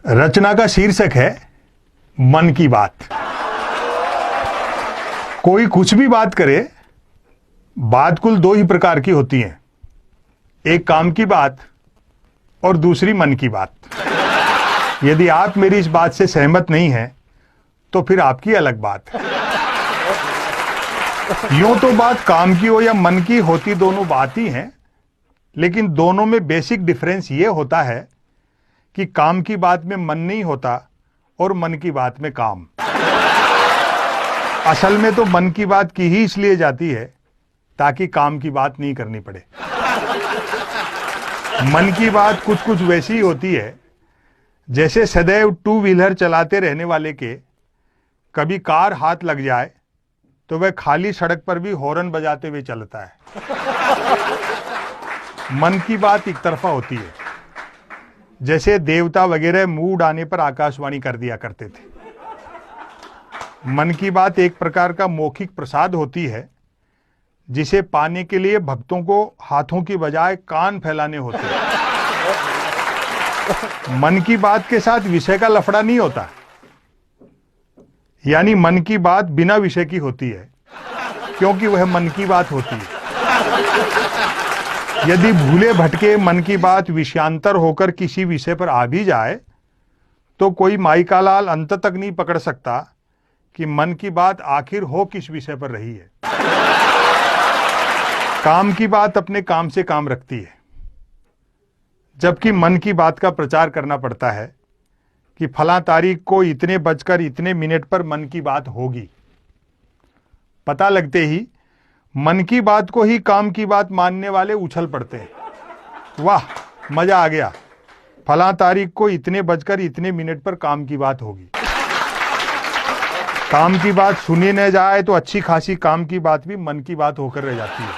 रचना का शीर्षक है मन की बात। कोई कुछ भी बात करे, बात कुल दो ही प्रकार की होती हैं, एक काम की बात और दूसरी मन की बात। यदि आप मेरी इस बात से सहमत नहीं हैं तो फिर आपकी अलग बात है। यूं तो बात काम की हो या मन की होती दोनों बात ही हैं, लेकिन दोनों में बेसिक डिफरेंस ये होता है कि काम की बात में मन नहीं होता और मन की बात में काम। असल में तो मन की बात की ही इसलिए जाती है ताकि काम की बात नहीं करनी पड़े। मन की बात कुछ कुछ वैसी होती है जैसे सदैव टू व्हीलर चलाते रहने वाले के कभी कार हाथ लग जाए तो वह खाली सड़क पर भी हॉर्न बजाते हुए चलता है। मन की बात एक तरफा होती है, जैसे देवता वगैरह मूड आने पर आकाशवाणी कर दिया करते थे। मन की बात एक प्रकार का मौखिक प्रसाद होती है जिसे पाने के लिए भक्तों को हाथों की बजाय कान फैलाने होते हैं। मन की बात के साथ विषय का लफड़ा नहीं होता, यानी मन की बात बिना विषय की होती है क्योंकि वह मन की बात होती है। यदि भूले भटके मन की बात विषयांतर होकर किसी विषय पर आ भी जाए तो कोई माई का लाल अंत तक नहीं पकड़ सकता कि मन की बात आखिर हो किस विषय पर रही है। काम की बात अपने काम से काम रखती है, जबकि मन की बात का प्रचार करना पड़ता है कि फला तारीख को इतने बजकर इतने मिनट पर मन की बात होगी। पता लगते ही मन की बात को ही काम की बात मानने वाले उछल पड़ते हैं। वाह, मजा आ गया, फला तारीख को इतने बजकर इतने मिनट पर काम की बात होगी। काम की बात सुनी न जाए तो अच्छी खासी काम की बात भी मन की बात होकर रह जाती है,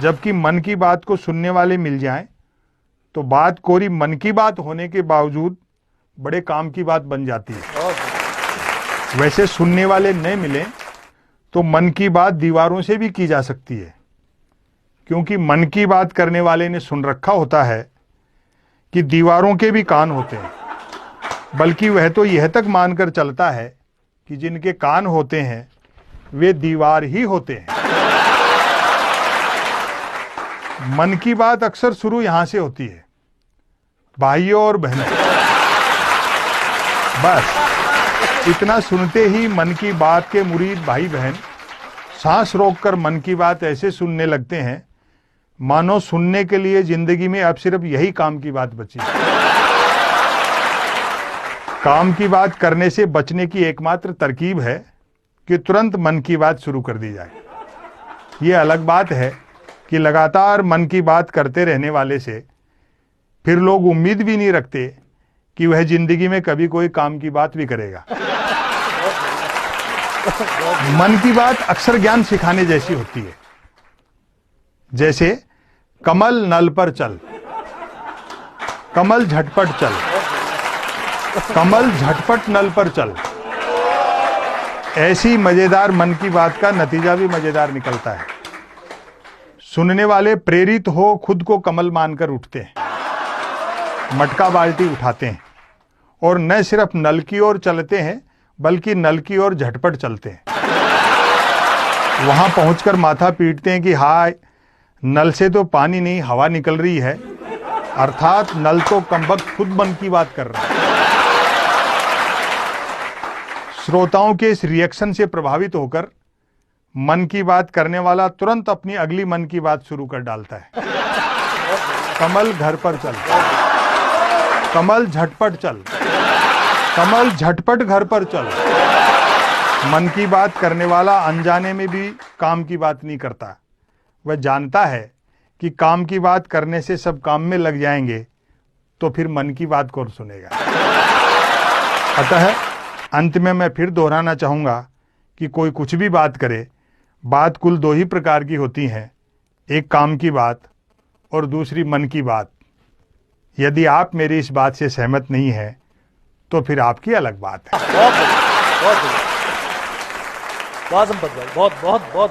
जबकि मन की बात को सुनने वाले मिल जाएं तो बात कोरी मन की बात होने के बावजूद बड़े काम की बात बन जाती है। वैसे सुनने वाले न मिले तो मन की बात दीवारों से भी की जा सकती है, क्योंकि मन की बात करने वाले ने सुन रखा होता है कि दीवारों के भी कान होते हैं, बल्कि वह तो यह तक मानकर चलता है कि जिनके कान होते हैं वे दीवार ही होते हैं। मन की बात अक्सर शुरू यहां से होती है, भाइयों और बहनों। बस इतना सुनते ही मन की बात के मुरीद भाई बहन सांस रोककर मन की बात ऐसे सुनने लगते हैं मानो सुनने के लिए जिंदगी में अब सिर्फ यही काम की बात बची। काम की बात करने से बचने की एकमात्र तरकीब है कि तुरंत मन की बात शुरू कर दी जाए। यह अलग बात है कि लगातार मन की बात करते रहने वाले से फिर लोग उम्मीद भी नहीं रखते कि वह जिंदगी में कभी कोई काम की बात भी करेगा। मन की बात अक्सर ज्ञान सिखाने जैसी होती है, जैसे कमल नल पर चल, कमल झटपट चल, कमल झटपट नल पर चल। ऐसी मजेदार मन की बात का नतीजा भी मजेदार निकलता है। सुनने वाले प्रेरित हो खुद को कमल मानकर उठते हैं, मटका बाल्टी उठाते हैं और न सिर्फ नल की ओर चलते हैं बल्कि नल की ओर झटपट चलते हैं। वहां पहुंचकर माथा पीटते हैं कि हाय, नल से तो पानी नहीं हवा निकल रही है, अर्थात नल तो कमबख्त खुद मन की बात कर रहा है। श्रोताओं के इस रिएक्शन से प्रभावित होकर मन की बात करने वाला तुरंत अपनी अगली मन की बात शुरू कर डालता है। कमल घर पर चल, कमल झटपट चल, कमल झटपट घर पर चल। मन की बात करने वाला अनजाने में भी काम की बात नहीं करता। वह जानता है कि काम की बात करने से सब काम में लग जाएंगे तो फिर मन की बात कौन सुनेगा। अतः अंत में मैं फिर दोहराना चाहूंगा कि कोई कुछ भी बात करे, बात कुल दो ही प्रकार की होती हैं, एक काम की बात और दूसरी मन की बात। यदि आप मेरी इस बात से सहमत नहीं हैं तो फिर आपकी अलग बात है। बहुत बहुत बहुत बहुत बहुत बहुत बहुत